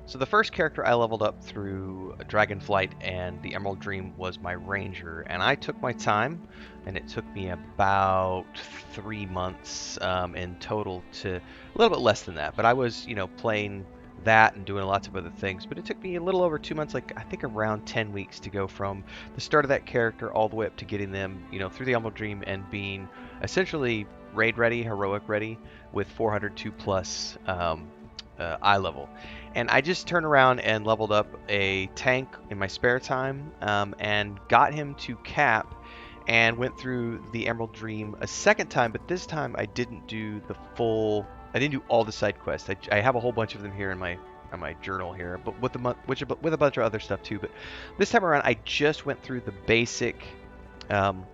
So the first character I leveled up through Dragonflight and the Emerald Dream was my Ranger, and I took my time, and it took me about 3 months in total to a little bit less than that. But I was, playing that and doing lots of other things. But it took me a little over 2 months, like I think around 10 weeks to go from the start of that character all the way up to getting them, through the Emerald Dream and being essentially raid ready, heroic ready, with 402 plus eye level. And I just turned around and leveled up a tank in my spare time and got him to cap and went through the Emerald Dream a second time, but this time I didn't do I didn't do all the side quests. I have a whole bunch of them here in my journal here, but with a bunch of other stuff too. But this time around, I just went through the basic um,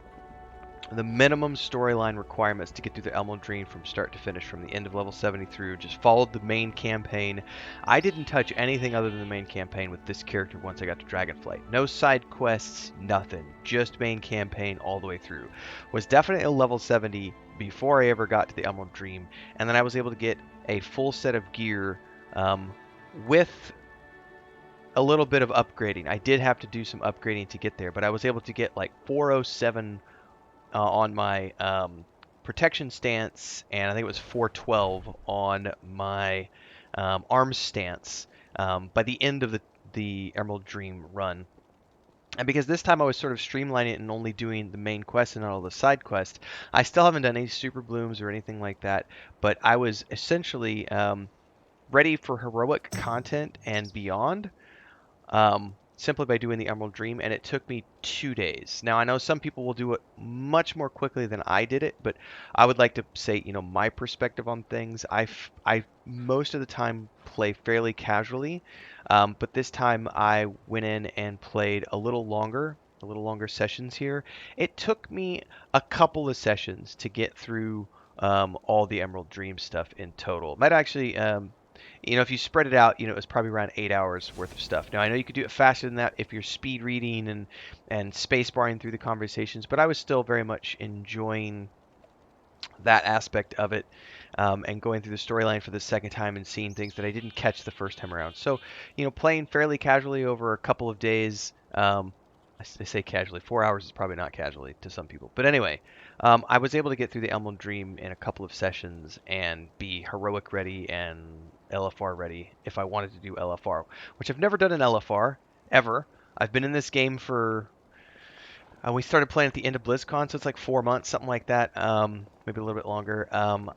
the minimum storyline requirements to get through the Emerald Dream from start to finish, from the end of level 70 through, just followed the main campaign. I didn't touch anything other than the main campaign with this character once I got to Dragonflight. No side quests, nothing. Just main campaign all the way through. Was definitely a level 70 before I ever got to the Emerald Dream, and then I was able to get a full set of gear with a little bit of upgrading. I did have to do some upgrading to get there, but I was able to get like 407 on my protection stance, and I think it was 412 on my arms stance by the end of the Emerald Dream run. And because this time I was sort of streamlining it and only doing the main quest and not all the side quests, I still haven't done any super blooms or anything like that, but I was essentially ready for heroic content and beyond. Simply by doing the Emerald Dream, and it took me 2 days. Now, I know some people will do it much more quickly than I did it, but I would like to say, my perspective on things. I most of the time play fairly casually, but this time I went in and played a little longer sessions here. It took me a couple of sessions to get through all the Emerald Dream stuff in total. Might actually if you spread it out, it was probably around 8 hours worth of stuff. Now, I know you could do it faster than that if you're speed reading and space barring through the conversations, but I was still very much enjoying that aspect of it, and going through the storyline for the second time and seeing things that I didn't catch the first time around. So, playing fairly casually over a couple of days. I say casually. 4 hours is probably not casually to some people. But anyway, I was able to get through the Emerald Dream in a couple of sessions and be heroic ready and LFR ready if I wanted to do LFR, which I've never done an LFR ever. I've been in this game for we started playing at the end of BlizzCon, so it's like 4 months, something like that, maybe a little bit longer.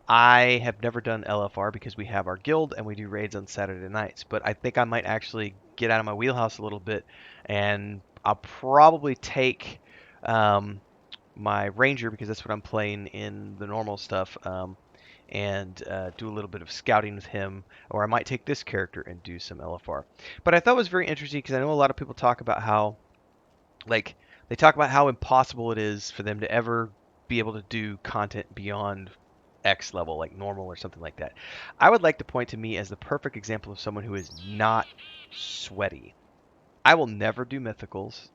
I have never done LFR because we have our guild and we do raids on Saturday nights, but I think I might actually get out of my wheelhouse a little bit, and I'll probably take my Ranger, because that's what I'm playing in the normal stuff, and do a little bit of scouting with him, or I might take this character and do some LFR. But I thought it was very interesting because I know a lot of people talk about how, like, they talk about how impossible it is for them to ever be able to do content beyond X level, like normal or something like that. I would like to point to me as the perfect example of someone who is not sweaty. I will never do mythicals.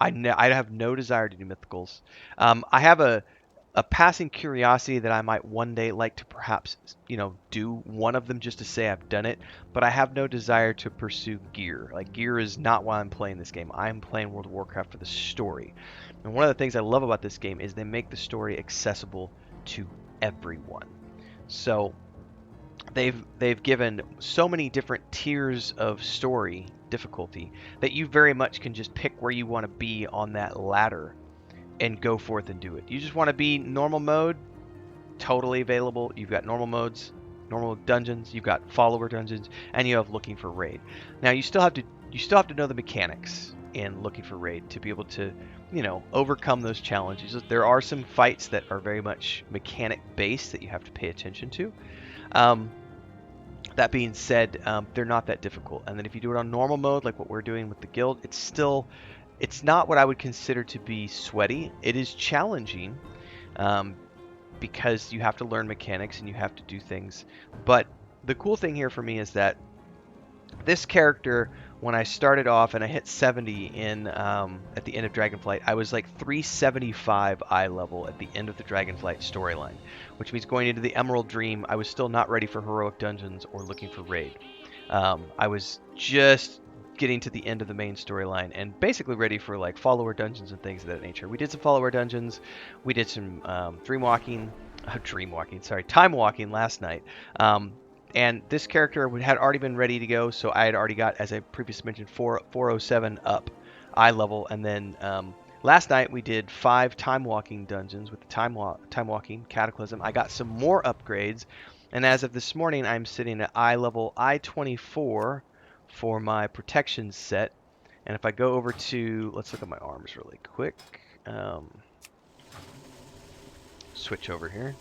I have no desire to do mythicals. I have a passing curiosity that I might one day like to perhaps, do one of them just to say I've done it, but I have no desire to pursue gear. Like, gear is not why I'm playing this game. I'm playing World of Warcraft for the story. And one of the things I love about this game is they make the story accessible to everyone. So they've given so many different tiers of story difficulty that you very much can just pick where you want to be on that ladder and go forth and do it. You just want to be normal mode, totally available. You've got normal modes, normal dungeons, you've got follower dungeons, and you have looking for raid. Now you still have to know the mechanics in looking for raid to be able to, overcome those challenges. There are some fights that are very much mechanic based that you have to pay attention to. That being said, they're not that difficult. And then if you do it on normal mode, like what we're doing with the guild, it's not what I would consider to be sweaty. It is challenging, because you have to learn mechanics and you have to do things. But the cool thing here for me is that this character, when I started off and I hit 70 in at the end of Dragonflight, I was like 375 eye level at the end of the Dragonflight storyline, which means going into the Emerald Dream, I was still not ready for heroic dungeons or looking for raid. I was just getting to the end of the main storyline and basically ready for like follower dungeons and things of that nature. We did some follower dungeons, we did some time walking last night. And this character had already been ready to go, so I had already got, as I previously mentioned, 407 up eye level, and then last night we did 5 time walking dungeons with the time walking cataclysm. I got some more upgrades, and as of this morning, I'm sitting at eye level I-24 for my protection set. And if I go over to, let's look at my arms really quick. Switch over here.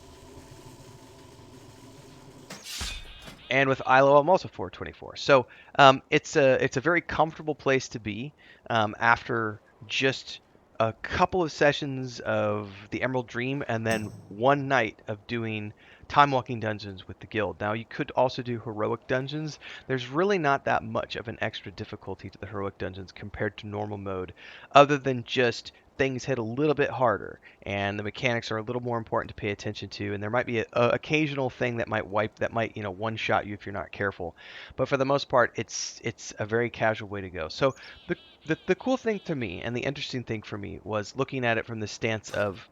And with ILO, I'm also 424. So it's a very comfortable place to be after just a couple of sessions of the Emerald Dream and then one night of doing time walking dungeons with the guild. Now you could also do heroic dungeons. There's really not that much of an extra difficulty to the heroic dungeons compared to normal mode, other than just things hit a little bit harder and the mechanics are a little more important to pay attention to, and there might be a occasional thing that might one shot you if you're not careful, but for the most part it's a very casual way to go. So the cool thing to me and the interesting thing for me was looking at it from the stance of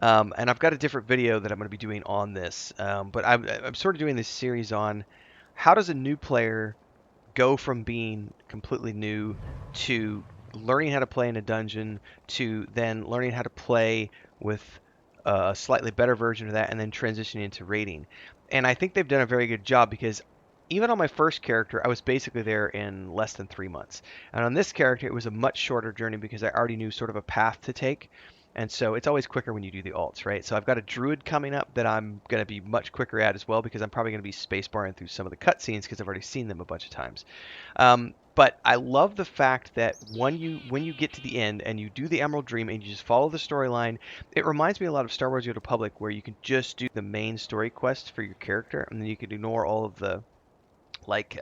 and I've got a different video that I'm going to be doing on this, but I'm sort of doing this series on how does a new player go from being completely new to learning how to play in a dungeon to then learning how to play with a slightly better version of that and then transitioning into raiding. And I think they've done a very good job because even on my first character, I was basically there in less than 3 months. And on this character, it was a much shorter journey because I already knew sort of a path to take. And so it's always quicker when you do the alts, right? So I've got a druid coming up that I'm going to be much quicker at as well because I'm probably going to be spacebarring through some of the cutscenes because I've already seen them a bunch of times. But I love the fact that when you get to the end and you do the Emerald Dream and you just follow the storyline, it reminds me a lot of Star Wars: The Old Republic, where you can just do the main story quest for your character and then you can ignore all of the like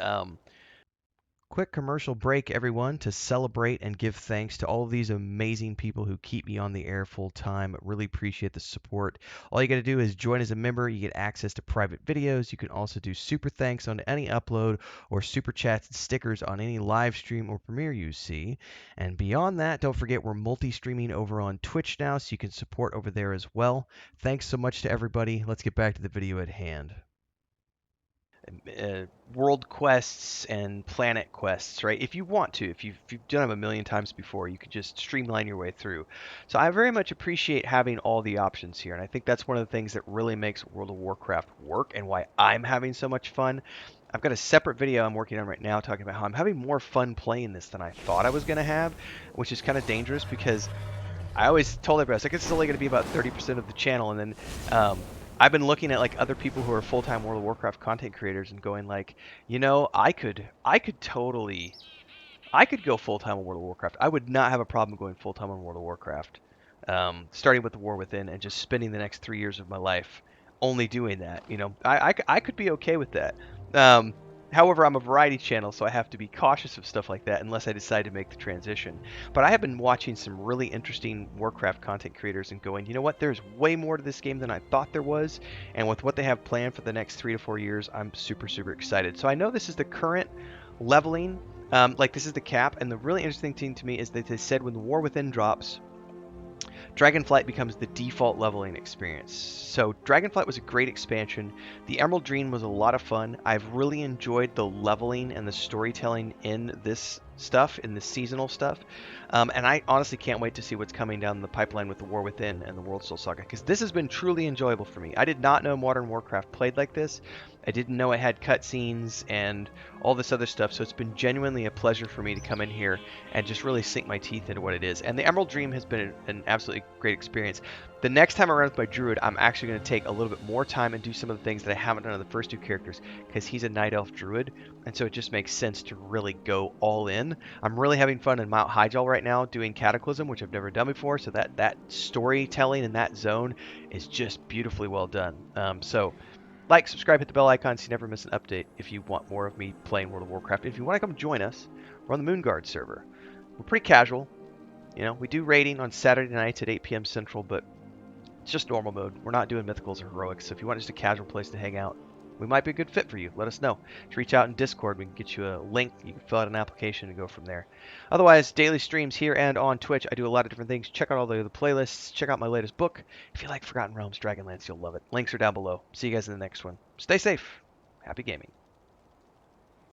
quick commercial break, everyone, to celebrate and give thanks to all of these amazing people who keep me on the air full time. Really appreciate the support. All you got to do is join as a member. You get access to private videos. You can also do super thanks on any upload or super chats and stickers on any live stream or premiere you see. And beyond that, don't forget we're multi-streaming over on Twitch now, so you can support over there as well. Thanks so much to everybody. Let's get back to the video at hand. World quests and planet quests, right? If you want to, if you've done them a million times before, you could just streamline your way through. So I very much appreciate having all the options here, and I think that's one of the things that really makes World of Warcraft work and why I'm having so much fun. I've got a separate video I'm working on right now talking about how I'm having more fun playing this than I thought I was going to have, which is kind of dangerous because I always told everybody, I was like, it's only going to be about 30% of the channel, and then I've been looking at like other people who are full-time World of Warcraft content creators and going like, I could go full-time on World of Warcraft. I would not have a problem going full-time on World of Warcraft, starting with the War Within and just spending the next 3 years of my life only doing that. I could be okay with that. However, I'm a variety channel, so I have to be cautious of stuff like that unless I decide to make the transition. But I have been watching some really interesting Warcraft content creators and going, you know what, there's way more to this game than I thought there was. And with what they have planned for the next 3 to 4 years, I'm super, super excited. So I know this is the current leveling, like this is the cap. And the really interesting thing to me is that they said when the War Within drops, Dragonflight becomes the default leveling experience. So Dragonflight was a great expansion. The Emerald Dream was a lot of fun. I've really enjoyed the leveling and the storytelling in this stuff, in the seasonal stuff. And I honestly can't wait to see what's coming down the pipeline with the War Within and the World Soul Saga, because this has been truly enjoyable for me. I did not know Modern Warcraft played like this. I didn't know it had cutscenes and all this other stuff, so it's been genuinely a pleasure for me to come in here and just really sink my teeth into what it is. And the Emerald Dream has been an absolutely great experience. The next time I run with my Druid, I'm actually going to take a little bit more time and do some of the things that I haven't done on the first 2 characters, because he's a Night Elf Druid, and so it just makes sense to really go all in. I'm really having fun in Mount Hyjal right now doing Cataclysm, which I've never done before, so that storytelling in that zone is just beautifully well done. So like, subscribe, hit the bell icon so you never miss an update if you want more of me playing World of Warcraft. If you want to come join us, we're on the Moonguard server. We're pretty casual. We do raiding on Saturday nights at 8 p.m. Central, but it's just normal mode. We're not doing mythicals or heroics, so if you want just a casual place to hang out, we might be a good fit for you. Let us know. Just reach out in Discord. We can get you a link. You can fill out an application and go from there. Otherwise, daily streams here and on Twitch. I do a lot of different things. Check out all the other playlists. Check out my latest book. If you like Forgotten Realms, Dragonlance, you'll love it. Links are down below. See you guys in the next one. Stay safe. Happy gaming.